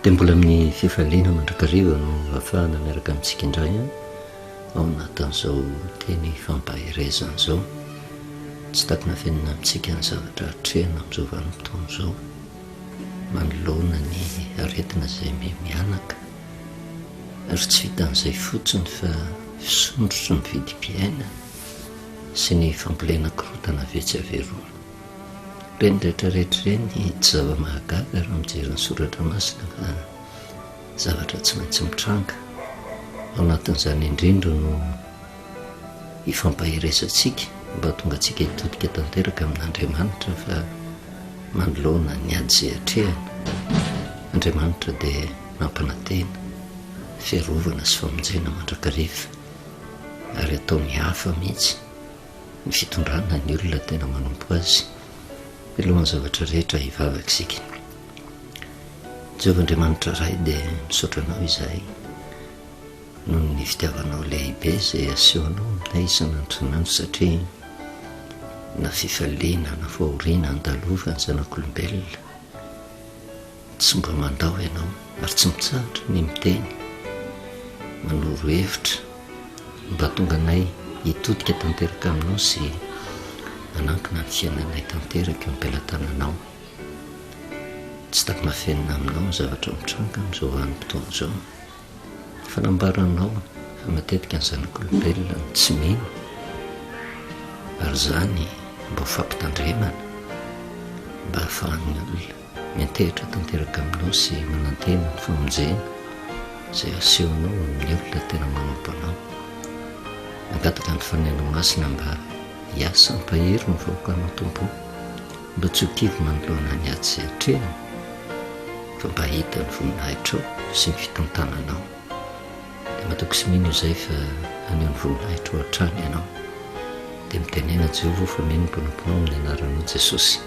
dia mbola amin'ny fifaliana mandrakariva no ahafahana miaraka amintsika indray ao anatin'izao teny fampahirezana izao. Tsy takina fenina amintsika ny zavatra hatrehana amin'izao vanim-potoana izao, manoloana ny aretina izay mianaka ary tsy vitan'izay fotsiny fa fisondrotry ny vidim-piaina sy ny fambolena korotana vetsy averoana. Reny rehetrarehetra ireny tsy zava-mahagaga raha mijery ny soratra masina fa zavatra tsy maintsy mitranga. Ao anatin'izany indrindra no hifampahiresantsika mba tonga antsika hitodika tanteraka amin'Andriamanitra fa manoloana ny ady izay hatrehana. Andriamanitra dia mampanantena, fiarovana sy famonjena mandrakariva ary ataony hafa mihitsy ny fitondrana ny olona tena manompo azy milohan'ny zavatra rehetra hivavaka isika. Jehovah-Andriamanitra iray dia misaotra anao izahay noho ny fitiavanao lehibe izay asehonao aminay isan'andro satria na fifaliana na fahoriana andalova ny zanak'olombelona tsy mba mandao ianao ary tsy mitsahatra ny miteny manoro hevitra mba tonga anay hitodika tanteraka aminao sy manampina ny fiainanay tanteraka eo am-pelantananao. Tsy takina fenina aminao ny zavatra mitranga amin'izao vanim-potoana izao. Fanambaranao fa matetika ny zanak'olombelona ny tsy mino ary izany mba ho fampitandremana mba hahafahan'ny olona miantehitra tanteraka aminao sy manantena ny famonjena izay asehonao amin'ny olona tena manompo anao. Mangataka ny fanainao masina mba hiasa mpahery ny vahoakanao tompo, mba tsy ho kivy manoloana ny ady izay hatrehana fa mba hita ny voninahitra ao sy ny fitantananao. Dia matoko sy mino izay fa aneo ny voninahitra ao hatrany ianao. Dia mitenena Jehovah fa mino ny mpanomponao amin'ny anaranao Jesosy.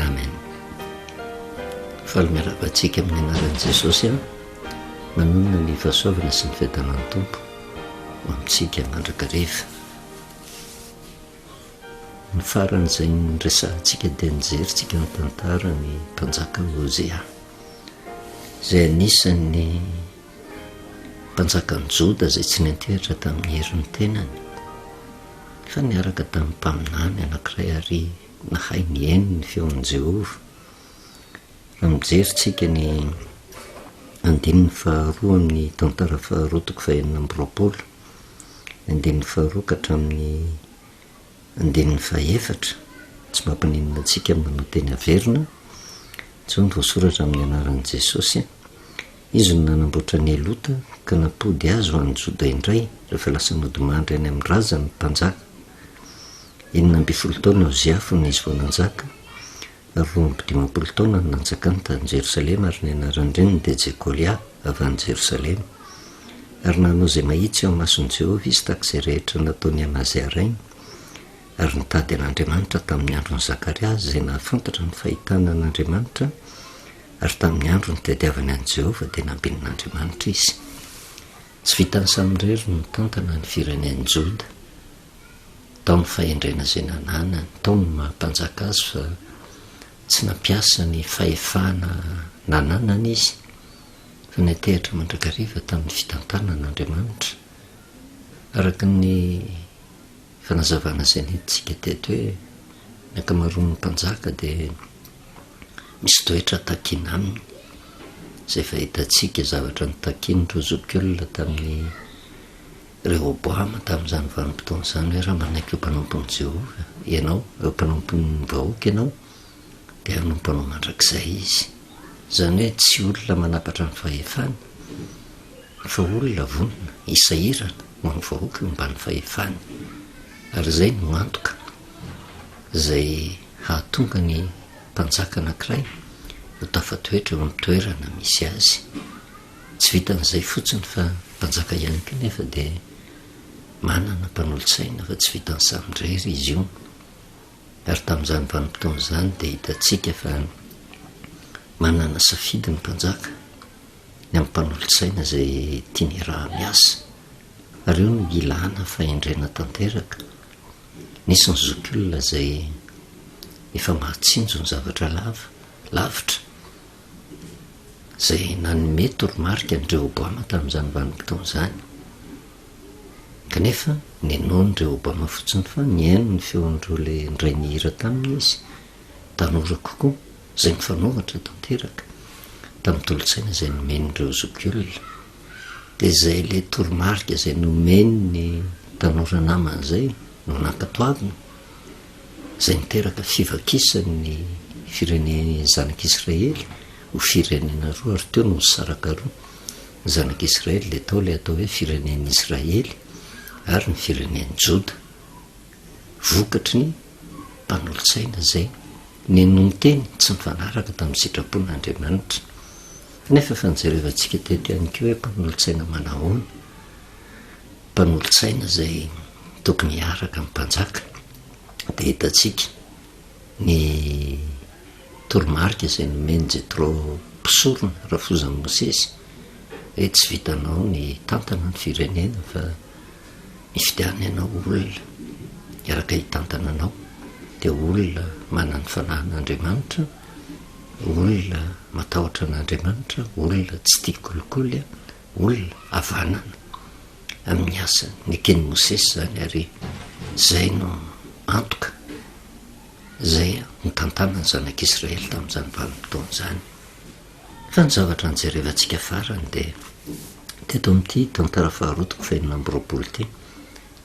Amen. Faly miaravantsika amin'ny anaran'i Jesosy manonona ny fahasoavana sy ny fiadanan'ny tompo ho amintsika mandrakariva. Ny faran'izay niresahantsika dia nijeryntsika ny tantara ny mpanjaka Hosea izay anisan'ny mpanjakany Joda izay tsy nentehitra tamin'ny herin'ny tenany fa niaraka tamin'ny mpaminany anankiray ary nahay nihaino ny feon'i Jehovah. Raha mijeryntsika ny andininy faharoa amin'ny tantara faharoa toko fahaenina amby roapolo, andininy faharoa ka hatramin'ny andininy fahaefatra, tsy mampininona antsika manao teny averina. Izao ny voasoratra amin'ny anaran'i Jesosy. Izy no nanamboatra ny elota ka nampody azy ho an'ny Joda indray rehefa lasa nodimandry any amin'ny razany ny mpanjaka. 19 taona Hosea no izy vao nanjaka ary 20 taona no nanjakany tany Jerosalema ary ny anarany reny dia Jekolia avy any Jerosalema. Ary nanao izay mahitsy eo amin'ny mason'i Jehovah izy takizay rehetra nataony Amazia rainy ary nitady an'Andriamanitra tamin'ny andron'i Zakaria izay nahafantatra ny fahitana an'Andriamanitra ary tamin'ny andro ny tadiavany an'i Jehovah dia namben'Andriamanitra izy. Tsy vitany Samrery no mitantana ny firenen'i Joda. Tao ny fahendrena izay nananany, tao ny mahampanjaka azy fa tsy nampiasa ny fahefana nananany izy fa nentehitra mandrakariva tamin'ny fitantanan'Andriamanitra. Araka ny fanazavana izay nentsika teto hoe ny ankamaroan'ny mpanjaka dia misy toetra takiana aminy izay fahitantsika zavatra nitakian'ireo zokiolona tamin'ny Rehoboama tamin'izany vanim-potoana izany hoe raha manaiky eo mpanompon'i Jehovah ianao, eo mpanompon'ny vahoaka ianao dia hanompo anao mandrakizay izy. Izany hoe tsy olona manapatra ny fahefana fa olona vonona hisahirana ho an'ny vahoaka eo mba ny fahefana. Ary izay no antoka izay hahatonga ny mpanjaka anankiray ho tafatoetra eo amin'ny toerana misy azy. Tsy vitan'izay fotsiny fa mpanjaka ihany koa nefa dia manana mpanolo-tsaina fa tsy vitan'ny Samrery izy io. Ary tamin'izany vanim-potoana izany dia hitantsika fa manana safidy ny mpanjaka ny amin'ny mpanolo-tsaina izay tiany raha miasa ary io no ilana fahendrena tanteraka. Nisy ny zokiolona izay efa mahatsinjo ny zavatra lavitra zay nanome toromarika ny Rehoboama tamin'izany vanim-potoana izany. Kanefa nenoany Rehoboama fotsiny fa niaino ny feon'ireo le ndray nihira taminy izy, tanora kokoa zay mifanaovatra tanteraka tamin'ny tolotsaina izay nomen'ireo zokiolona. Dia zay le toromarika izay nomeny ny tanora namana izay no nankatoavina, zay niteraka fivakisan'ny fireneny zanak'Israely ho firenena roa, ary teo no saraka roa. Ny zanak'Israely le tao le atao hoe fireneny Israely ary ny fireneny Joda. Vokatry ny mpanolotsaina zay nenony teny tsy mifanaraka tamin'ny sitrapon'Andriamanitra. Nefa fanjerevantsika teto ihany koa hoe mpanolotsaina manahoana, mpanolotsaina zay tokony hiaraka amin'ny mpanjaka. Dia hitantsika ny toromarika izay nomeny Jetro mpisorona rafozan'i Mosesy hoe tsy vitanao ny tantana ny firenena fa mifidiana ianao olona hiaraka hitantana anao, dia olona manana ny fanahin'Andriamanitra, olona matahotra an'Andriamanitra, olona tsy tia kolikoly, olona havanana amin'ny asany nekeny Mosesy zany. Ary zay no antoka zay nitantana ny zanak'Israely tamin'izany vanim-potoana izany. Fa ny zavatra nijerevantsika farany dia teto amin'ity tantara faharotoko fahenina amby roapolo ity,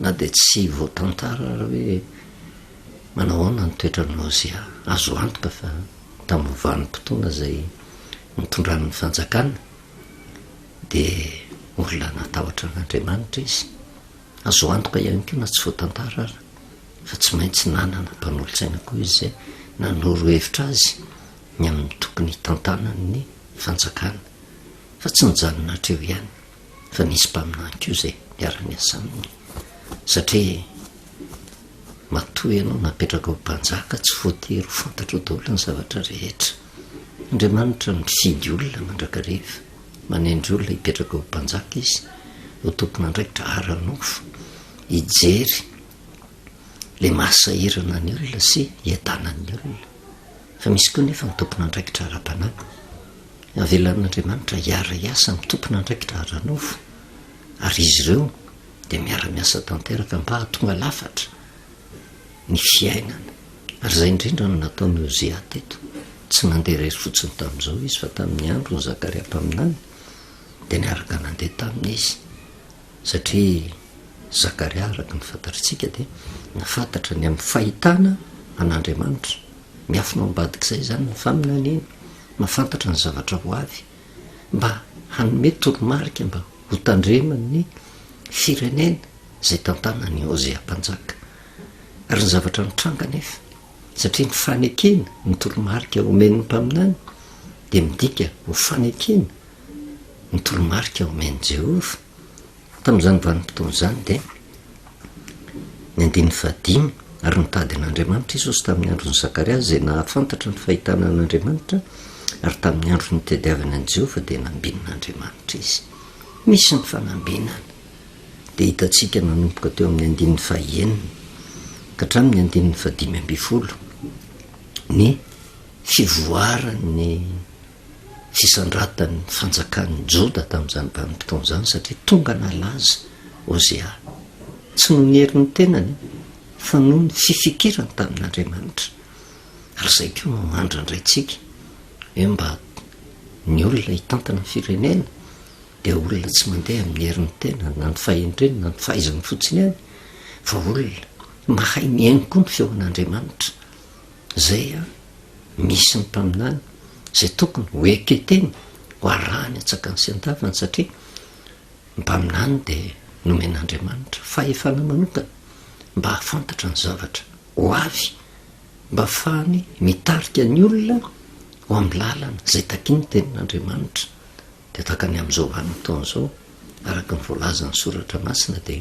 na dia tsy voatantara raha hoe manahoana ny toetran'ny Ozia, azo antoka fa tamin'ny vanim-potoana zay nitondrany ny fanjakana dia olona natahotra an'Andriamanitra izy. Azo antoka ihany koa na tsy voatantara ara fa tsy maintsy nanana mpanolotsaina koa izy zay nanoro hevitra azy ny amin'ny tokony tantanany fanjakana, fa tsy nijanona hatreo ihany fa nisy mpaminany koa zay niara-miasa aminy, satria matoy ianao napetraka ho mpanjaka tsy voatery ho fantatra ho daholo ny zavatra rehetra. Andriamanitra mifidy olona mandrakariva, manendry olona hipetraka ho mpanjaka izy, ho tokony andraikitra ara-nofo, hijery le mahasahirana ny olona sy hiadanan'ny olona. Fa misy koa nefa ny tompony andraikitra ara-panahy, avelan'Andriamanitra hiara hiasa amin'ny tompony andraikitra ara-nofo, ary izy ireo dia miara-miasa tanteraka mba hahatonga lafatra ny fiainana. Ary zay indrindra no nataon'ny Ozia teto, tsy nandeha rery fotsiny tamin'izao izy fa tamin'ny andro ny Zakaria mpaminany dia niaraka nandeha taminy izy, satria Zakaria araka ny fantatritsika dia nafantatra ny amin'ny fahitana an'Andriamanitra. Miafina ambadika izay zany ny faminany iny, mahafantatra ny zavatra ho avy mba hanome toromarika mba ho tandremany firenena zay tantanany Ozia mpanjaka. Ary ny zavatra nitranga nefa, satria ny fanekena ny toromarika omen'ny mpaminany dia midika ho fanekena ny toromarika omen'ny Jehova. Tamin'izany vanim-potoana izany dia ny 15 ary nitady an'Andriamanitra Jesosy tamin'ny andron'ny Zakaria zay nahafantatra ny fahitana an'Andriamanitra, ary tamin'ny andro ny tediavana an' Jehova dia nambinan'Andriamanitra izy. Misy ny fanambinana dia hitantsika nanomboka teo amin'ny 9 ka hatramin'ny 15 ny fivoaran'ny fisandratan'ny fanjakan'ny Joda tamin'izany vanim-potoana izany, satria tonga nalaza Ozia tsy noho ny herin'ny tenany fa noho ny fifikirany tamin'Andriamanitra. Ary zay koa no andrandraitsika hoe mba ny olona hitantana ny firenena dia olona tsy mandeha amin'ny herin'ny tena na ny fahendreny na ny fahaizany fotsiny ihany, fa olona mahay miaino koa ny feon'Andriamanitra. Zay misy ny mpaminany zay tokony ho eketeny ho arahany atsakany sy antavany, satria ny mpaminany dia nomen'Andriamanitra fahefana manokana mba hafantatra ny zavatra ho avy, mba ahafahany mitarika ny olona ho amin'ny lalana zay takiny tenin'Andriamanitra. Dia takany amin'izao vanim-potoana izao, araka ny voalazan'ny soratra masina, dia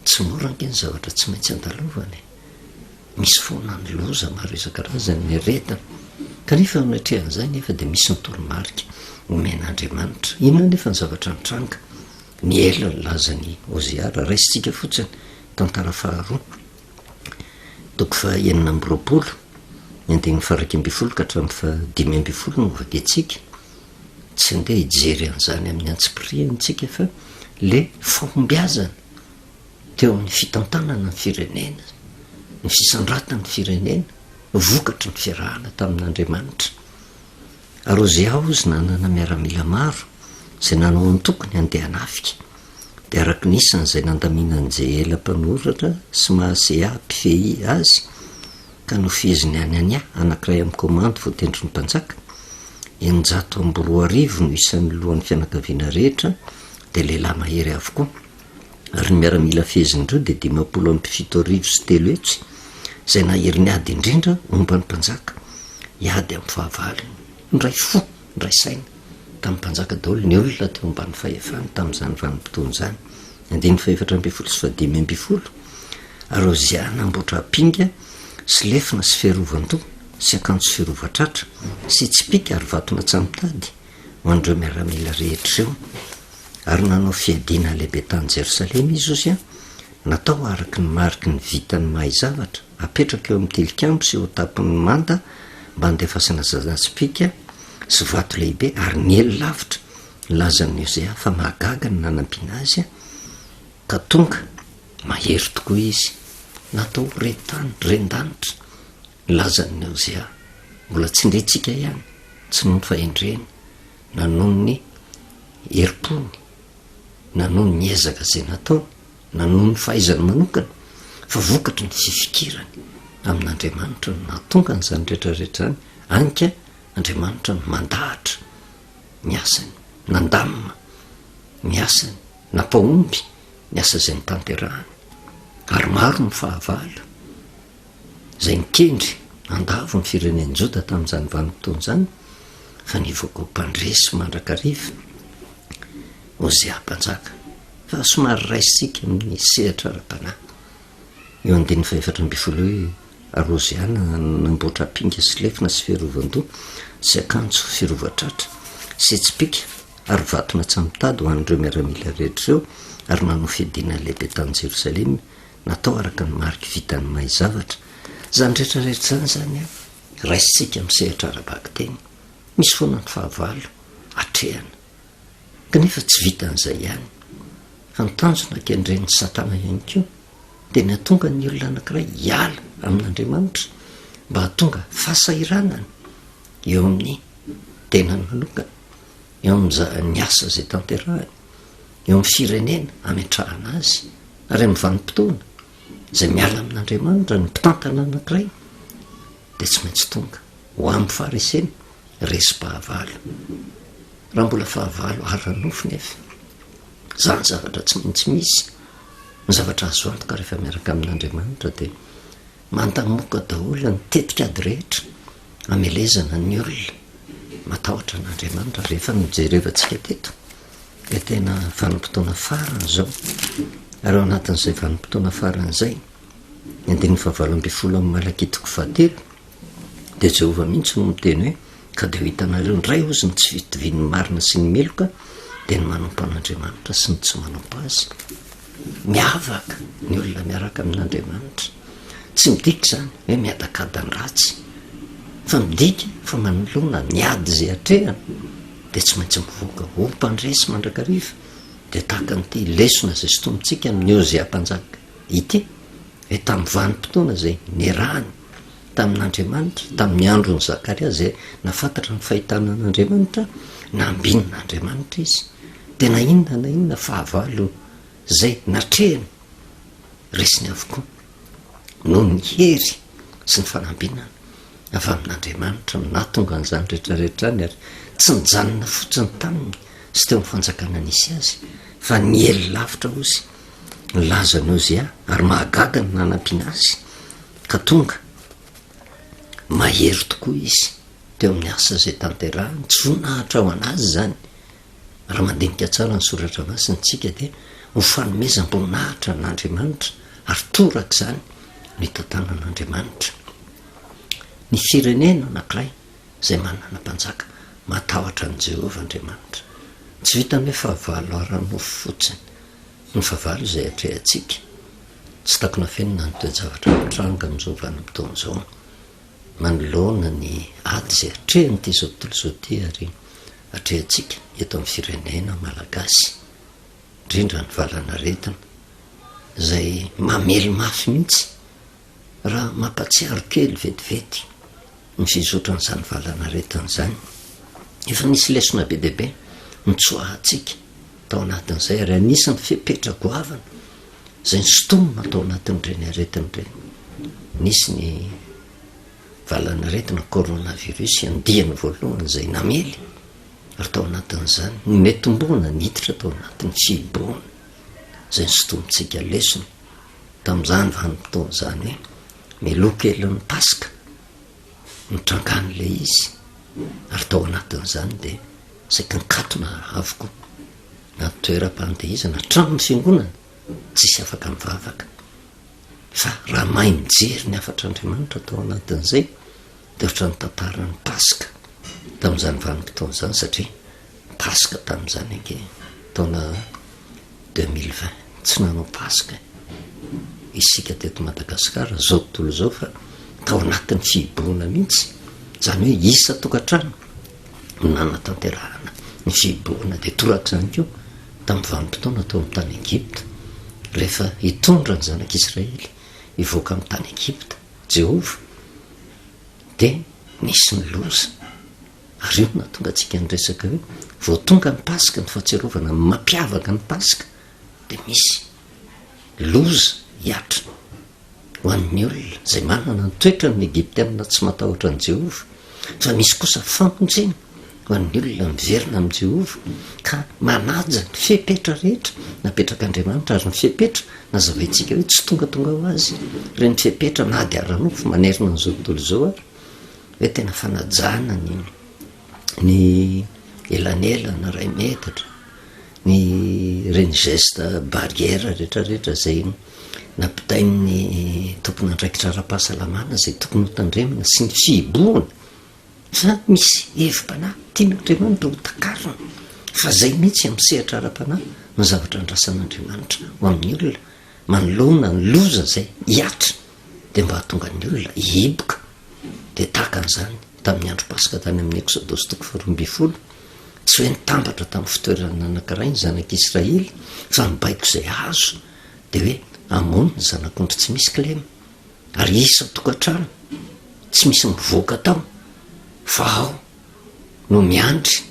tsy mora ange ny zavatra tsy maintsy andalovany. Misy foana ny loza maro isan-karazany ny aretana, kanefa anatrehan'izay nefa dia misy ny toromarika omen'Andriamanitra. Inona nefa ny zavatra nitranga? Ny ela ny lazany Ozia, raha raisitsika fotsiny tantara faharoa toko fa 9 ny 12 ka hatramin'ny 15 no vaketsika. tsy ndeha hijery an'izany amin'ny antsipiriantsika fa le fahombiazana teo amin'ny fitantanana ny firenena, ny fisandratany firenena, vokatry ny fiarahana tamin'Andriamanitra. Arozy aho izy nanana miaramila maro zay nanao ny tokony andeha hanafika, dia araka nisan'izay nandaminan'izay ela mpanoratra sy mahasea mpifehy azy ka nofeziny any ania anankiray amin'ny komandy voatendry ny mpanjaka. 940 no isan'ny lohan'ny fianakaviana rehetra dia lehilahy mahery avokoa, ary ny miaramila fezindreo dia 507 sy 3 hetsy zay nahery ny ady indrindra momba ny mpanjaka iady amin'ny fahavalony, ndray fo ndray saina tamin'ny mpanjaka daholo ny olona teo ambany fahefany tamin'izany vanim-potoana izany. 450 Arosiana amboatra apinga sy lefina sy fiarovan-doha sy akanjo fiarovatratra sy tsipika ary vatona tsamitady ho andreo miaramila rehetra eo. Ary nanao fiadiana lehibe tany Jerosalema izy ozy natao araky ny mariky ny vitany mahay zavatra apetraka eo amin'ny tilikambo sy eo tapiny manda mba handefasana zazatsipika sy vato lehibe ary ny elo lavitra lazan'ny Hosea fa mahagaga ny nanampiana azy ka tonga mahery tokoa izy, natao retany rendanitra lazan'ny Hosea. Mbola tsy ndretsika ihany, tsy noho ny fahendreny na noho ny eripony na noho ny ezaka zay natao na noho ny fahaizany manokana fa vokatry ny fifikirany amin'Andriamanitra no nahatonga n'izany rehetrarehetra zany. Anka Andriamanitra no mandahatra ny asany, nandamina ny asany, nampahomby ny asa zay nitanterahany. Ary maro ny fahavalo zay nikendry andavo ny fireneny Joda tamin'izany vanim-potoana zany, fa nivoaka mpandresy mandrakariva Hosea mpanjaka fa somary raisitsika amin'ny sehatra ara-panahy. Eo 420 Arosiana namboatra apinga sy lefina sy fiarovan-doha sy akanjo fiarovatratra sy tsipika ary vatona tsamitady ho an'ireo miaramila rehetra eo, ary nanao fiadiana lehibe tany Jerosalema natao araka ny mariky vitany mahay zavatra. Zany rehetrarehetra zany zany raisitsika amin'ny sehatra ara-baky teny. Misy foana ny fahavalo atrehana kanefa tsy vitan'izay ihany, fa nitanjona kendren'ny Satana ihany koa dia nahatonga ny olona anankiray hiala amin'Andriamanitra mba hahatonga fahasahiranana eo amin'ny tenany manokana, eo amin'ny asa zay tanterahany, eo amin'ny firenena ametrahana azy. Ary amin'ny vanim-potoana zay miala amin'Andriamanitra ny mpitantana anankiray dia tsy maintsy tonga ho amin'ny faharesena resy-pahavalo. Raha mbola fahavalo ara-nofo nefa zany zavatra tsy maintsy misy, ny zavatra azo antoka rehefa miaraka amin'Andriamanitra dia mantamoka daholo ny tetikady rehetra amelezana ny olona matahotra an'Andriamanitra. Rehefa mijerevantsika teto dia tena vanim-potoana farany zao, ary ao anatin'izay vanim-potoana faran'izay 970 amin'ny Malakitiko 7 dia Jehova mihitsy no miteny hoe ka dia ho hitanareo ndray ozy ny tsy fitovian'ny marina sy ny meloka dia ny manompo an'Andriamanitra sy ny tsy manompo azy. Miavaka ny olona miaraka amin'Andriamanitra, tsy midika zany hoe miadakadany ratsy, fa midika fa manoloana miady zay atrehana dia tsy maintsy mivoaka ho mpandresy mandrakariva. Dia tahaka n'ity lesona zay sotomintsika amin'ny Hosea mpanjaka ity hoe tamin'ny vanim-potoana zay nierahany tamin'Andriamanitra, tamin'ny andron'ny Zakaria zay nafantatra ny fahitana an'Andriamanitra, nambin'Andriamanitra izy, dia na inona fahavalo zay natrehany resiny avokoa noho ny hery sy ny fanambinana avy amin'Andriamanitra no nahatonga an'izany rehetrarehetra any. Ary tsy nijanona fotsiny taminy sy teo amin'ny fanjakana nisy azy, fa ny elo lavitra ozy nilazany Hosea ary mahagaga ny nanampiana azy ka tonga mahery tokoa izy teo amin'ny asa zay tanterahany. Tsy voninahitra ao anazy zany. Raha mandinika tsara ny soratra masintsika dia ho fanomezam-boninahitra n'Andriamanitra ary toraka zany ny tantanan'Andriamanitra. Ny firenena anankiray zay manana mpanjaka matahotra an' Jehova Andriamanitra, tsy vitany hoe fahavalo ara-nofo fotsiny, ny fahavalo zay atrehantsika. Tsy takona fenina ny toe-javatra mitranga amin'izao vanim-potoana izao, manoloana ny ady zay atrehany ity zao tontolo izao ity, ary atrehantsika eto amin'ny firenena malagasy indrindra ny valanaretina izay mamely mafy mihitsy raha mampatsiaro kely vetivety ny fizotra n'izany valanaretina izany. Efa nisy lesona be deaibe mitsoahantsika tao anatin'izay ary anisan'ny fepetra goavana izay ny sotomina tao anatin'ireny aretina ireny. Nisy ny valanaretina coronavirus andiany voalohany izay namely ary tao anatin'izany netomboana niditra tao anatin'ny fiboana izay ny sotomintsika lesona tamin'izany vanim-potoan'izany hoe melokelin'ny paska mitrangan'le izy ary tao anatin'izany dia saika nikatona avokoa na toeram-pandehizana hatramin'ny fiangonana tsisy afaka mivavaka. Fa raha mahay mijery ny afatr'Andriamanitra tao anatin'izay dia ohatra ny tantaran'ny paska tamin'izany vanim-potoan'izany satria paska tamin'izany ange taona 2020 tsy nanao paska isika teto Madagasikara zao tontolo zao fa tao anatin'ny fiboana mihitsy, izany hoe isa tokantrano no nanatanterahana ny fiboana dia torak'izany koa tamin'ny vanim-potoana tao amin'ny tany Egypta rehefa hitondra ny zanak'Israely hivoaka amin'ny tany Egypta Jehova dia nisy ny loza ary io nahatonga antsika niresaka hoe vao tonga ny paska ny fahatsiarovana mampiavaka ny paska dia misy loza hiatra ho an'ny olona izay manana ny toetra ny Egyptiana tsy matahotra an' Jehova, fa misy kosa famonjena ho an'ny olona miverina amin'i Jehova ka manaja ny fepetra rehetra napetrak'Andriamanitra ary ny fepetra nazavaintsika hoe tsy tongatonga ho azy ireny fepetra na dia ara-nofo manerina n'izao tontolo izao ary hoe tena fanajana ny elanelana ray metatra ny reny geste barrière rehetrarehetra izay nampitain'ny tompony andraikitra ara-pahasalamana izay tokony hotandremana sy ny fiboana fa misy hevim-panahy tian'Andriamanitra ho takarina fa izay mihitsy amin'ny sehatra ara-panahy no zavatra andrasan'Andriamanitra ho amin'ny olona manoloana ny loza izay hiatra dia mba hahatonga ny olona hiboka. Dia tahaka an'izany tamin'ny andro paska tany amin'ny Exodosy 12 tsy hoe nitambatra tamin'ny fitoerana anankiray ny zanak'Israely fa mibaiko izay azo dia hoe amono ny zanak'ondry tsy misy kilema ary isa tokantrano tsy misy mivoaka tao fa ao no miandry,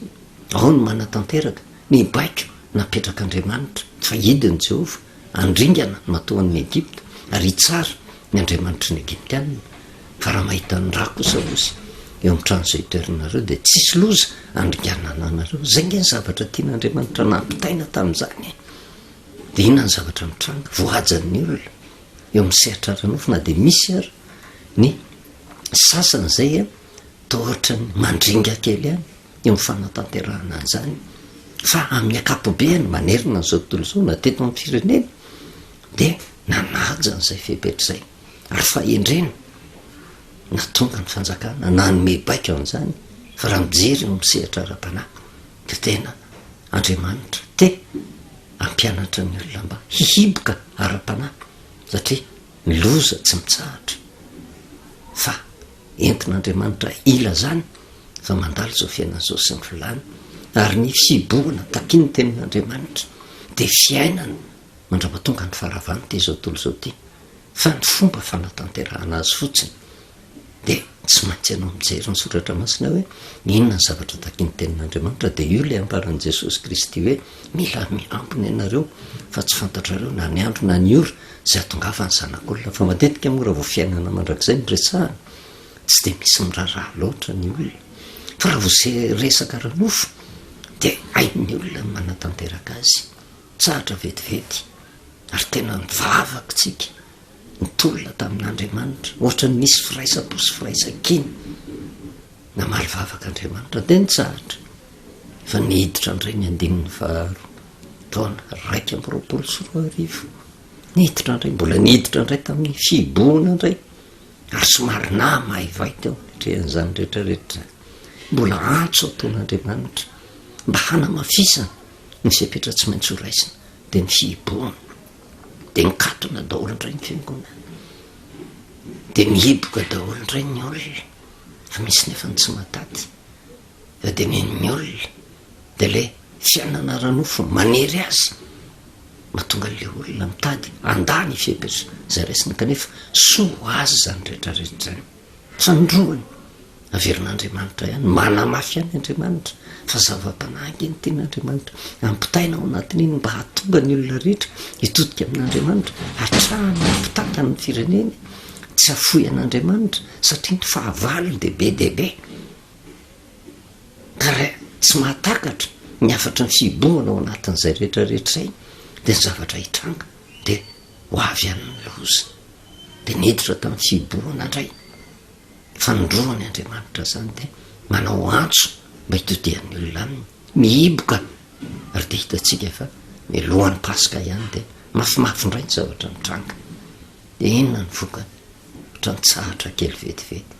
ao no manatanteraka ny baiko napetrak'Andriamanitra fa hidin'ny Jehova andringana matoan'ny Egypta ary hitsara ny Andriamanitra ny Egyptianina. Fa raha mahita ny raha kosa ozy eo amin'ny trano izay itoerinareo dia tsisy loza andringanana anareo. Zay nge ny zavatra tian'Andriamanitra nampitaina tamin'izany dia inona ny zavatra mitranga voajan'ny olona eo amin'ny sehatra ara-nofo na dia misy ary ny sasana izay tohatra ny mandringa kely ihany eo amin'ny fanatanterahana an'izany fa amin'ny akapobeany manerina n'izao tontolo izao na teto amin'ny firenena dia nanaja n'izay fepetra izay ary fahendrena na tonga ny fanjakana na nome baika amin'izany. Fa raha mijery eo amin'ny sehatra ara-panahy dia tena Andriamanitra te ampianatra ny olona mba hihiboka ara-panahy satria ny loza tsy mitsahatra fa entin'Andriamanitra ila zany fa mandalo zao fiainan'izao sy ny volany ary ny fiboana takiny tenin'Andriamanitra dia fiainana mandrapatonga ny faharavany ty izao tontolo izao ty fa ny fomba fanatanterahana azy fotsiny dia tsy maintsy ianao mijery ny soratra masina hoe inona ny zavatra takiny tenin'Andriamanitra dia io ilay amparan'i Jesosy Kristy hoe mila miampony ianareo fa tsy fantatrareo na ny andro na ny ora izay hatongava ny zanak'olona. Fa matetika mora vao fiainana mandrakizay ny resahana tsy dia misy miraharaha loatra ny olona fa raha vao zay resaka ara-nofo dia hain'ny olona ny manatanteraka azy tsahatra vetivety ary tena mivavaka tsika nitolona tamin'Andriamanitra ohatra ny misy firaisam-po sy firaisam-kiny na malivavak'Andriamanitra dia nitsahatra fa niditra indray ny 15 taona 2024 niditra indray mbola niditra indray tamin'ny fiboana indray ary somary mahay teo trehan'izany rehetrarehetra mbola antso ataon'Andriamanitra mba hanamafisana ny fepetra tsy maintsy ho raisina dia ny fiboana dia nikatona daholo indray ny fiangonana dia mihiboka daholo indray ny olona fa misy nefa ny tsy mataty fa dia ny olona de le fiainana ranofo manery azy mahatonga le olona mitady andany fepetra zay raisina kanefa soa azy zany rehetrarehetra zany fandroany averin'andriamanitra ihany manamafy any andriamanitra fa zava-panahy ny tenaandriamanitra ampitaina ao anatin'iny mba hahatonga ny olona rehetra hitodika amin'andriamanitra hatrahana ampitaka ny fireneny tsy hafoy an'andriamanitra satria ny fahavalo debe debe ka raha tsy mahatakatra ny afatra ny fiboana ao anatin'izay rehetrarehetra zay de ny zavatra hitranga de ho avy an'ny loza de niditra tamin'ny fiboana indray fandroany andriamanitra zany de manao antso mba hitodian'ny olona aminy mihiboka ary de hitatsika fa milohan'ny paska ihany de mafimafy indray ny zavatra mitranga de inona ny vokany ohatrany kely vetivety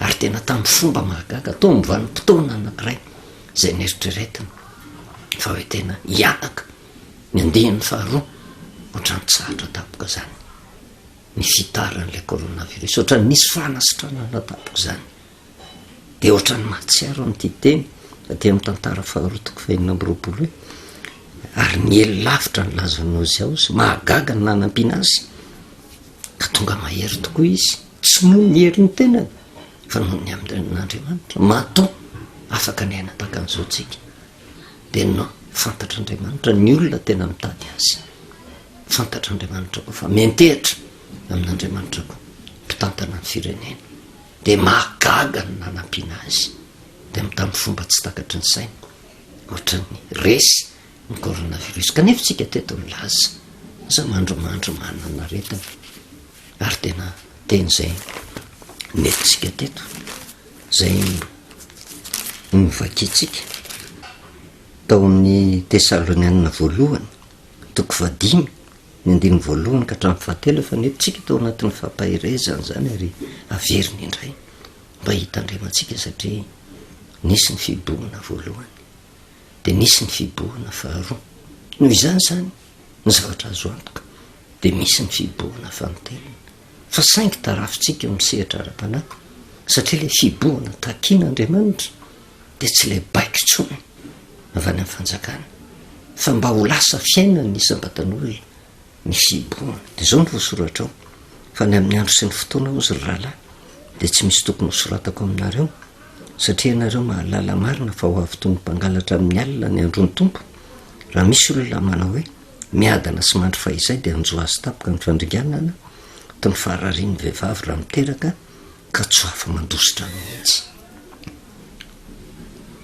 ary tena tamin'ny fomba mahagaga to mivanimpotona anankiray zay nieritreretina fa hoe tena hianaka ny andehan'ny faharoa ohatrany tsahatra tapoka zany ny fitaran'ilay coronavirus ohatrany nisy fanasitranana tapoka zany de ohatrany mahatsiaro am'ity teny aty amin'ny tantara faharotoko fahinina amby 20 ary ny ely lavitra ny lazanozy ao sy mahagaga ny nanampiana azy ka tonga mahery tokoa izy tsy noho ny hery ny tenany fa noho ny amin'andriamanitra mato afaka ny aina taka an'izao tsika de no fantatr'andriamanitra ny olona tena mitady azy fantatr'andriamanitra koa fa mentehitra amin'andriamanitra koa mpitantana ny firenena de mahagaga ny nanampiana azy de tamin'ny fomba tsy takatry ny saina ohatrany resy ny coronavirus kanefa tsika teto milaza za mandromandro manana aretina ary tena teny zay metitsika teto zay nivakitsika tao amin'ny Tesalonianina voalohany 5 ny 9 ka hatramin'ny 7 efa netitsika tao anatin'ny fampahirezana zany ary averiny indray mba hitandremantsika satria nisy ny fiboana voalohany de nisy ny fiboana faharoa noho izany zany ny zavatra azo antoka de misy ny fiboana fanotenana fa saingy tarafitsika misehatra ara-panahy satria le fiboana takian'andriamanitra de tsy le baikitsony avy any amin'ny fanjakana fa mba ho lasa fiainana ny isam-batan'olona ny fiboana de zao ny voasoratra ao fa ny amin'ny andro sy ny fotoana ozy ry rahalahy de tsy misy tokony hosoratako aminareo satria ianareo mahalala marina fa ho avy tony mpangalatra amin'ny alina ny androny tompo raha misy olona manao hoe miadana sy mandry fa izay de anjo azy tapoka ny fandringanana to ny fahararian'ny vehivavy raha miteraka ka tsy afa mandositra mihitsy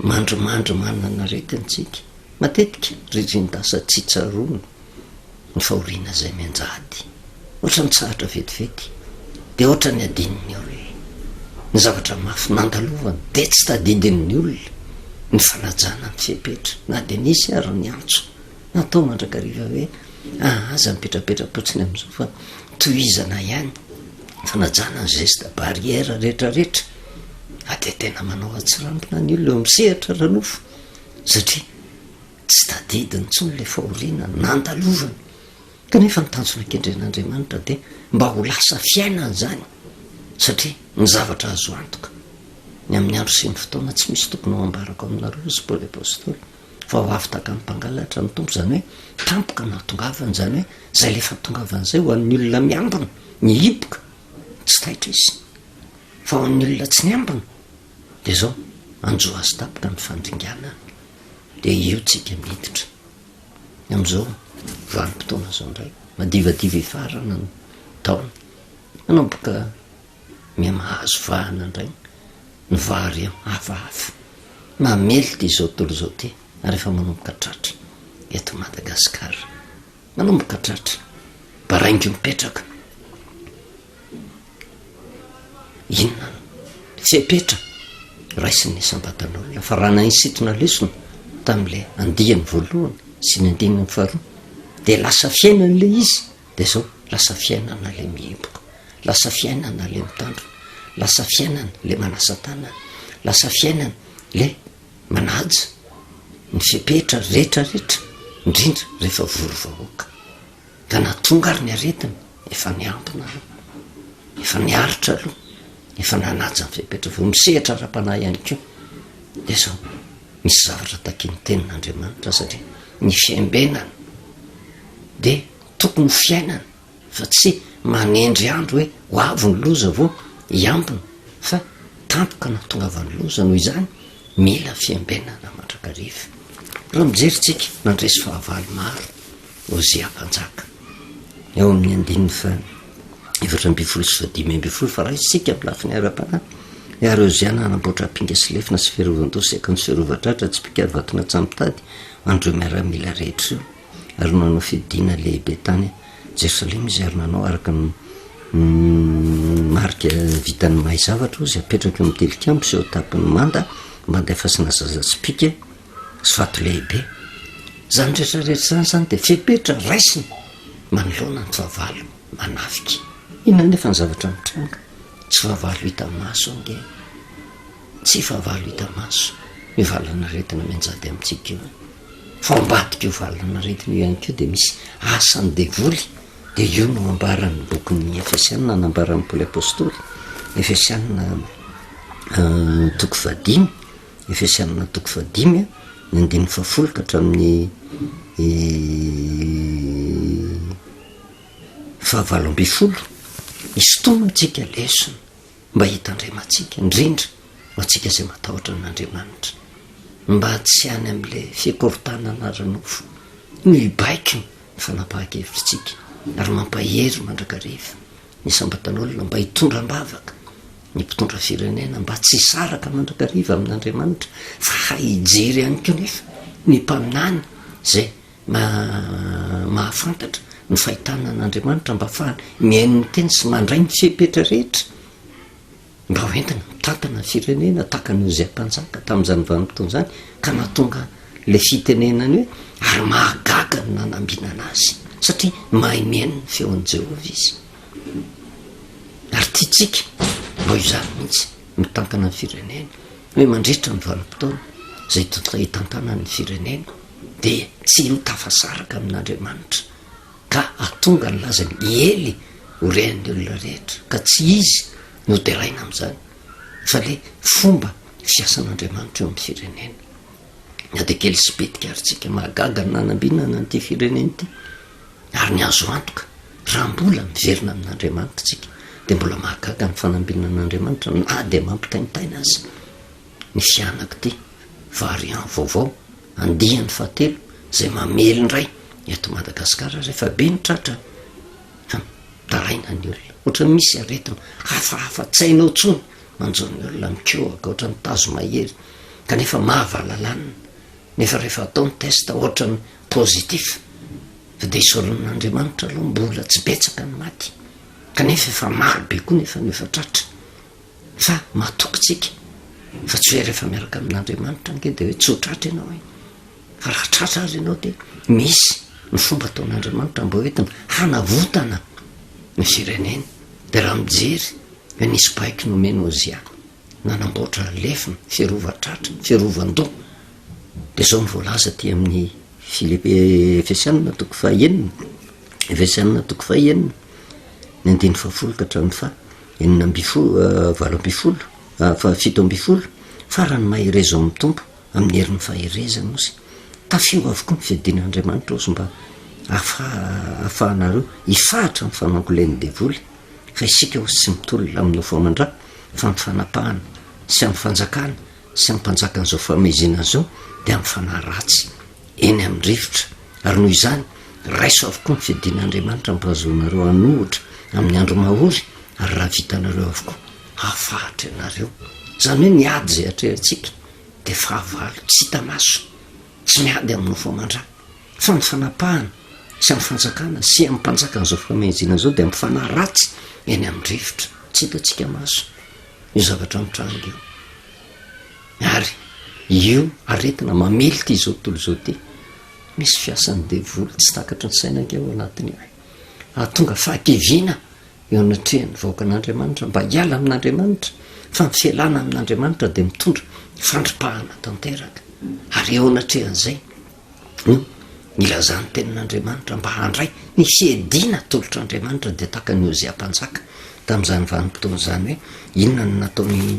mandromandro manana retintsika matetika ririndasa tsy tsarono ny fahoriana zay mianjady ohatra ny tsahatra vetivety de ohatra ny adininy hoe ny zavatra mafy nandalovana de tsy tadidin'ny olona ny fanajana ny fepetra na de nisy ary ny antso natao mandrakariva hoe aza mipetrapetrapotsiny am'izao fa toizana ihany fanajana ny geste barrière rehetrarehetra ade tena manao atsirampina ny olona eo misehatra ranofo satria tsy tadidiny tsony le fahoriana nandalovana kanefa nitanjona kendren'andriamanitra de mba ho lasa fiainana zany satria ny zavatra azo antoka ny amin'ny andro sy ny fotoana tsy misy tokony ho ambarako aminareo sy Paoly apôstôly fa ho avy taka ny mpangalatra ny tompo zany hoe tampoka nahatongavany zany hoe zay lefa tongavan'izay ho an'ny olona miambina ny hiboka tsy taitra izy fa ho an'ny olona tsy niambina de zao anjo azy tapoka ny fandringanana de io tsika miditra am'izao vanim-potoana zao ndray madivadiva ifarana ny taona manomboka miamahazo vahana indray ny vary hafahafa mamely ty zao tolo zao ty ary efa manomboka tratra eto Madagasikara manomboka tratra baraingo mipetraka inona fepetra raisiny isam-batan'olona fa raha nainsitrina lesona tam'le andihany voalohany sy ny andininy faharoa de lasa fiainana le izy de zao lasa fiainana le mihiboka lasa fiainana le mitandro lasa fiainana le manasa tanana lasa fiainana le manaja ny fepetra rehetrarehetra indrindra rehefa vorovahoaka ka natonga ary ny aretina efa niampina efa niaritra aloha efa nanaja ny fepetra vo misehatra ara-panahy ihany keo de zao misy zavatra taky ny tenin'andriamanitra satria ny fiaimbenana de tokony fiainana fa tsy manendry andro hoe ho avy ny loza vao hiampina fa tampoka na tongavany loza noho izany mila fiaimbenana mandrakariva. raha mijeritsika nandresy fahavalo maro Ozia mpanjaka eo amin'ny 4:25 fa raha isika amin'ny lafiny ara-panahy ary Ozia nanamboatra apinga sy lefina sy fiarovan-doha sy akany fiarovatratra tsy mpikaravatona tsamitady andreo miaramila rehetra io ary nanao fidina lehibe tany Jerosalema izy ary nanao araka marika vitany mahay zavatra ozy apetraka eo amin'ny tilikambo sy eo tapiny manda mba efasina zaza tsy pika sy fato lehibe zany rehetrarehetra zany de fepetra raisiny manoloana ny fahavalo manafika inona nefa ny zavatra mitranga tsy fahavalo hita maso ange tsy fahavalo hita maso io valana retina menjady amintsika io fa ambadika io valana retina io ihany keo de misy asany devoly de io no ambarany bokin'ny Efesianina nambaran'ny Paoly apôstôly Efesianina toko 5 Efesianina toko 5 ny 10 ka hatramin'ny 20 isotomantsika lesona mba hitandrematsika indrindra ho atsika zay matahotra n'Andriamanitra mba tsy any am'le fiakorotana anaranofo ny ibaiko ny fanapahan-kevitritsika ary mampahery mandrakariva ny sambatan'olona mba hitondram-bavaka ny mpitondra firenena mba tsy saraka mandrakariva amin'Andriamanitra fa hijery ihany keo nefa ny mpaminany zay mahafantatra ny fahitana an'Andriamanitra mba afahany miaino ny teny sy mandray ny fipetra rehetra mba hoentina mitantana firenena taka ny Ozia mpanjaka tamin'izany vanim-potoana zany ka mahatonga le fitenenany hoe ary mahagaga ny nanambinana azy satria mahay miaino ny feon'i Jehova izy ary tiatsika mba io zany mihitsy mitantana ny firenena hoe mandritra ny vanim-potoana zay hitantana ny firenena de tsy ho tafasaraka amin'Andriamanitra ka atonga ny lazany ely horean'ny olona rehetra ka tsy izy no deraina am'izany fa le fomba fiasan'Andriamanitra eo amin'ny firenena na de kely sy betika ary tsika mahagaga ny nanambinana n'ity firenena ity ary ny azo antoka raha mbola miverina amin'Andriamanitra tsika de mbola mahagaga ny fanambinan'Andriamanitra na de mampitaintaina azy ny fianaka ty variant vaovao andihan'ny fahatelo zay mamely ndray eto Madagasikara rehefa be ny tratra fa taraina ny olona ohatrany misy aretina hafahafa-tsainao tsony manjon'ny olona mikoaka ohatrany tazo mahery kanefa mahavalalana nefa rehefa atao ny testa ohatrany positif fa de isoron'Andriamanitra aloha mbola tsy betsaka ny maty kanefa efa marobe koa nefa nefa tratra fa mahatokytsika fa tsy hoe rehefa miaraka amin'Andriamanitra nge de hoe tsy ho tratra ianao e fa raha tratra azy ianao de misy ny fomba ataon'Andriamanitra mba hoentina hanavotana ny firenena de raha mijery hoe nisy baiky nomeny Ozia nanamboatra lefina fiarovatratra fiarovan-doha de zao ny voalaza ty amin'ny Efesianina toko 5 Efesianina toko 5 ny 10 ka hatramin'ny 7 farany maherezo amin'ny tompo amin'ny herin'ny faherezana ozy tafio avokoa ny fiadin'Andriamanitra ozy mba afahanareo hifahatra ny fanangolen'ny devoly fa isika ozy tsy mitolona amin'ny nofo-mandra fa mifanapahana sy amin'ny fanjakana sy amin'ny mpanjakan'izao famezina zao de amin'ny fanahy ratsy eny amin'ny rivotra ary noho izany raiso avokoa ny fiadin'Andriamanitra mpahazoanareo hanohitra amin'ny andro mahory ary raha vitanareo avokoa hafahatra ianareo zany hoe niady zay atrehantsika de fahavalo tsy hita maso tsy miady amin'ny nofo-mandra fa ny fanapahana sy amin'ny fanjakana sy amin'ny mpanjakan'izao famezina zao de amin'ny fanahy ratsy eny amin'ny rivotra tsy hitatsika maso io zavatra mitranga io ary io aretina mamely ty zao tontolo zao ty misy fiasan'ny devoly tsy takatry ny sainanke ao anatiny io ahatonga fahakeviana eo anatrehan'ny vahoaka an'Andriamanitra mba hiala amin'Andriamanitra fa ny fialana amin'Andriamanitra de mitondra fandripahana tanteraka ary eo anatrehan'izay ilazan'ny tenin'Andriamanitra mba handray ny fiedina tolotr'Andriamanitra de taka ny Ozia mpanjaka tamin'izany vanim-potoana zany hoe inona ny nataony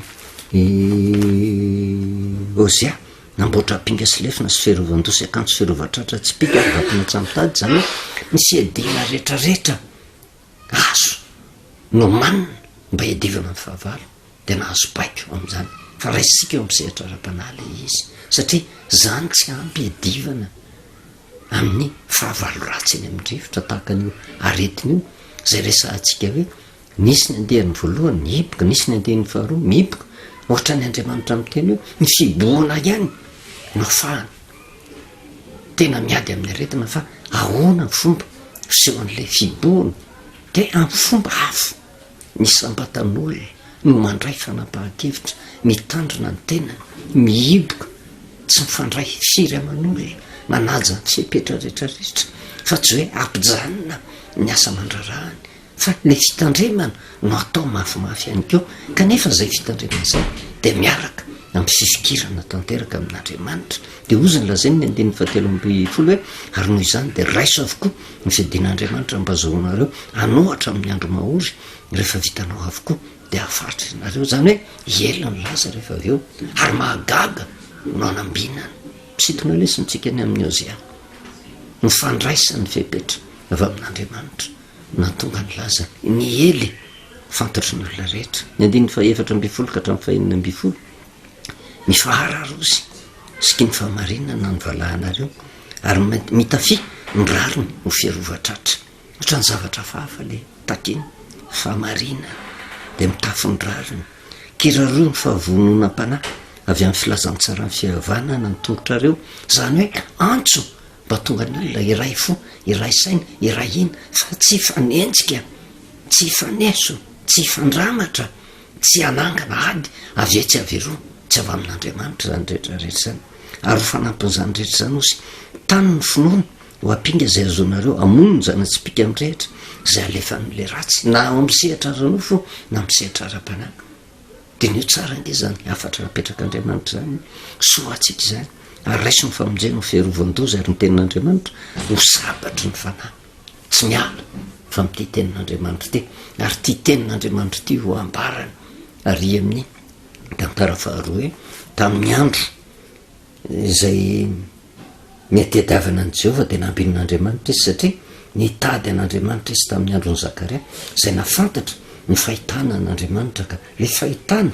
Ozia namboatra pinga sy lefina sy fiarovan-dosy akanjo fiarovatratra tsy pika vampinatsamy-tady zany hoe misy edina rehetrarehetra azo no manina mba edivana ny fahavalo de nahazo baiko am'izany fa raisika eo am'sehatra ara-panala izy satria zany tsy ampy edivana amin'ny fahavalo ratsy eny amindrivotra tahaka an'io aretina io zay resahantsika hoe nisy ny andehan'ny voalohany mihiboka nisy ny andehan'ny faharoa mihiboka ohatra ny Andriamanitra amin'ny teny hoe ny fibohana ihany no afahany tena miady amin'ny aretina fa ahoana ny fomba fisehoan'lay fibohana de amin'ny fomba hafa ny sambatan'olona no mandray fanapahan-kevitra mitandrina ny tenany mihiboka tsy mifandray firy aman'olona manaja ny fipetra rehetrarehetra fa tsy hoe ampijanona ny asa mandrarahany fa le fitandremana no atao mafimafy ihany keo kanefa zay fitandremana zay de miaraka amin'ny fifikirana tanteraka amin'Andriamanitra de ozy ny lazay ny andin'ny 7:10 hoe ary noho izany de raiso avokoa ny fiadian'Andriamanitra mbazahoanareo anohatra amin'ny andro mahory rehefa vitanao avokoa de ahafaritra ianareo zany hoe ela ny laza rehefa avy eo ary mahagaga no anambinana misitona lesintsika ny amin'ny Hosea ny fandraisany fepetra avy amin'Andriamanitra natonga ny laza ny ely fantatry ny olona rehetra ny 14:4 ka hatramin'ny 9:10 ny fahararozy sy ny fahamarinana ny valahanareo ary mitafi ny rariny ho fiarovatratra ohatra ny zavatra fahafa le takiny fahamarinana de mitafy ny rariny kiraroa ny fahavononam-panahy avy amin'ny filazantsara ny fihavanana ny tongotrareo zany hoe antso mba tonga ny olona iray fo iray saina iray ina fa tsy fanenjika tsy faneso tsy fandramatra tsy anangana ady avy etsy averoa tsy avy amin'Andriamanitra zany rehetrarehetra zany ary fanampin'izany rehetra zany osy tany ny finoana ho ampinga zay azonareo amonony zany tsy pika am'rehetra zay alefan'le ratsy na am'sehatra ranofo na am'sehatra ara-panahy de nio tsara nge zany afatra rapetraka Andriamanitra zany soatsika zany ary raiso ny famonjena ho fiarovan-doza ary ny tenin'Andriamanitra ho sabatry ny fanahy tsy miala fa mity tenin'Andriamanitra ty ary ty tenin'Andriamanitra ty ho ambarany ary amin'ny tantara faharoa hoe tamin'ny andro izay miatediavana ny Jehova de nambin'Andriamanitra izy satria nitady an'Andriamanitra izy tamin'ny andron'ny Zakaria zay nafantatra ny fahitana an'Andriamanitra ka le fahitana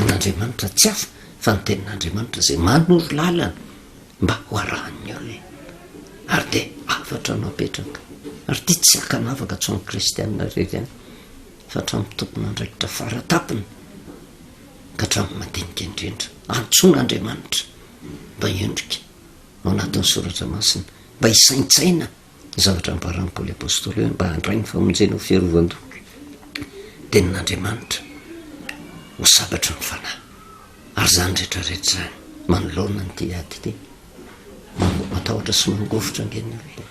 an'Andriamanitra tsy hafa fa ny tenin'Andriamanitra zay manoro lalana mba ho arahan'ny olona ary de afatra no apetraka ary ty tsy akanavaka tsy amin'ny kristianina rery any fa hatramin'ny tompona andraikitra faratapiny ka hatramin'ny madinika indrindra antson'Andriamanitra mba iendrika ao anatin'ny soratra masina mba hisaintsaina zavatra ambaran'ny Paoly apôstôly hoe mba handray ny famonjena ho fiarovan-doza tenin'Andriamanitra ho sabatra ny fanahy ary zany rehetrarehetra zany manoloana ny ty ady ty matahotra sy mangofotra ngeny olona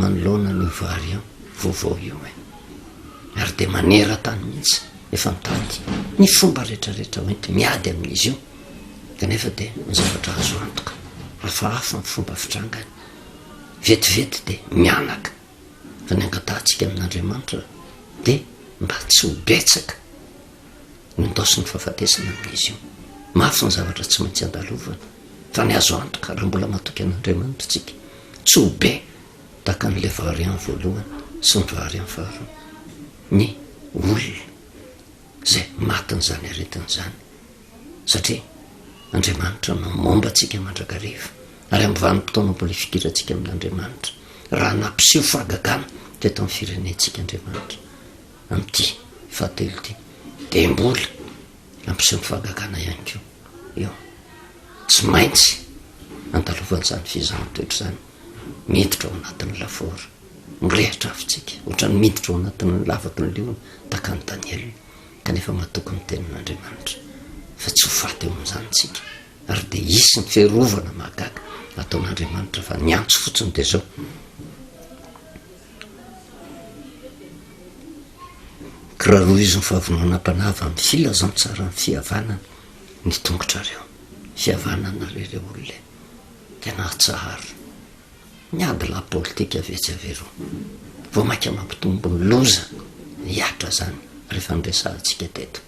manoloana ny vary ao vaovao io ary de manera-tany mihitsy efa mitady ny fomba rehetrarehetra oenty miady amin'izy io kanefa de ny zavatra azo antoka afa hafa ny fomba fitrangany vetivety de mianaka fa ny angatantsika amin'Andriamanitra de mba tsy ho betsaka nindosy ny fahafatesana amin'izy io mafy ny zavatra tsy maintsy andalovana fa ny azo antoka raha mbola matoky an'Andriamanitra tsika tsy ho be taka n'le vary amin'ny voalohany sy ny vary amin'ny faharoa ny olona zay matin'izany aretin'izany satria Andriamanitra no momba atsika mandrakariva ary amin'ny vanim-potoana mbola fikirantsika amin'Andriamanitra raha nampiseho fahagagana teto amin'ny firenentsika Andriamanitra amin'ity fahatelo ty de mbola ampiseho fahagagana ihany keo eo tsy maintsy andalovan'izany fizaham-toetra zany miditra ao anatin'ny lafora mirehitra avitsika ohatra ny miditra ao anatin'ny lavaky ny leona taka ny Daniel kanefa mahatoky ny tenin'Andriamanitra fa tsy ho faty eo amin'izany tsika ary de isy ny fiarovana mahagaga ataon'Andriamanitra fa niantso fotsiny de zao kiraroa izy ny fahavononam-panava amin'ny filazantsara ny fihavanana ny tongotrareo fihavanana rereo olona tena tsara niady la politika avetsy averoa vao mainka mampitombo ny loza hiatra zany rehefa nresahantsika teto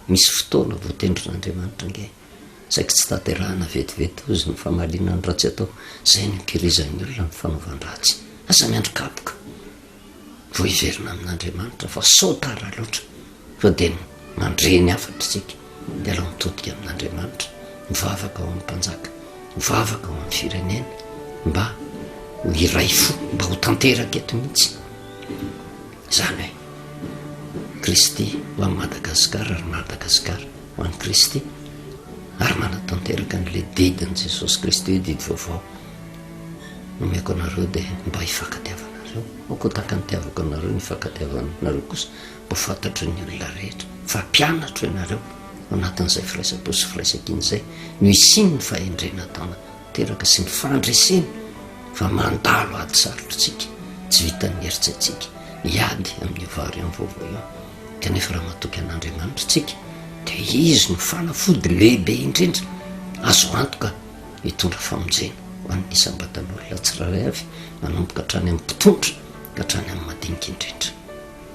misy fotoana voatendrin'Andriamanitra nge saika tsy taterahana vetivety ozy ny famalinany ratsy atao zay nykirizan'ny olona ny fanaovan-dratsy asa miandro kapoka vo iverina amin'andriamanitra fa saotara loatra fa dia mandreny afatra tsika dia alao mitodika amin'andriamanitra mivavaka ao amin'ny mpanjaka mivavaka ao amin'ny firenena mba ho iray fo mba ho tanteraka eto mihitsy zany hoe Kristy ho amin'ny Madagasikara ary Madagasikara ho an'ny Kristy ary manatanteraka n'le didiny Jesosy Kristy hoe didy vaovao nomeko anareo dia mba hifankatiavanareo oko taka ny tiavako anareo ny hifankatiavanareo kosa mba fantatry ny olona rehetra fa mpianatra ianareo anatin'izay firaisam-po sy firaisakiny izay no isiny ny fahendrena taona teraka sy ny fandreseny fa mandalo ady sarotritsika tsy vitan'ny heritsy atsika hiady amin'ny vary amin'ny vaovao io kanefa raha matoky an'Andriamanitra tsika dia izy no fanafody lehibe indrindra azo antoka hitondra famonjena ho an'ny isambatan'olona tsiraray avy manomboka hatrany amin'ny mpitondra ka hatrany amin'ny madinika indrindra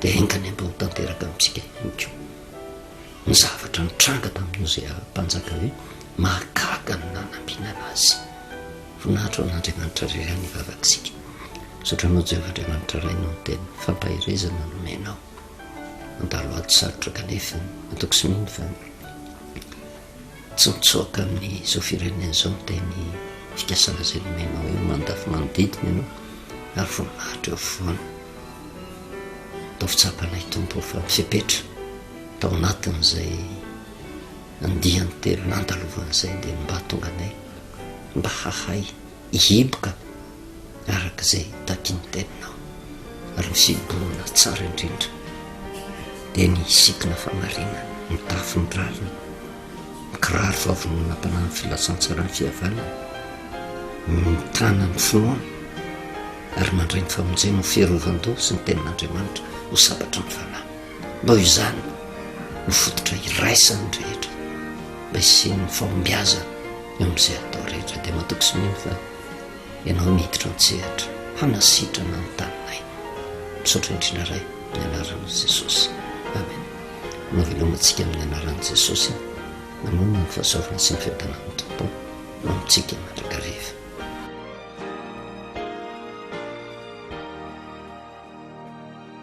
dia engany mba ho tanteraka amintsika ihany koa ny zavatra nitranga tamin'io zay mpanjaka hoe mahagaga ny nanambinana azy voninahitra ao an'Andriamanitra ray any ivavakisika sotranao Jehovahandriamanitra ray no tena fampahirezana nomenao mandalo ady sarotra kanefa atoko sy mino fa tsy mitsoaka amin'izao firenena izao miteny fikasana izay nomenao io mandafy manodidina ianao ary voninahitra eo foana atao fitsapanay tompo fa mifepetra tao anatin'izay andiany telo nandalovan'izay dia mba tonga anay mba hahay hihiboka araka izay taky ny teninao ary ny fiborona tsara indrindra dia ny sikina famarinana ny tafy ny rarina ny kiraro fahavononam-panahy ny filasan-tsara ny fihavanana ny tana ny finoana ary mandray ny famonjena ho fiarovan-doha sy ny tenin'Andriamanitra ho sabatra ny fanahy mba ho izany no fototra iraisany rehetra mba isiany fahombiazana eo amin'izay atao rehetra dia matoky sy mino fa ianao niditra antsehatra hanasitrana ny taninay misaotra indrindra ray ny anaran'i Jesosy amen. Navelomantsika amin'ny anaran'i Jesosy manonona ny fahasoavana sy ny fiadanana ny tompony no amintsika mandrakariva.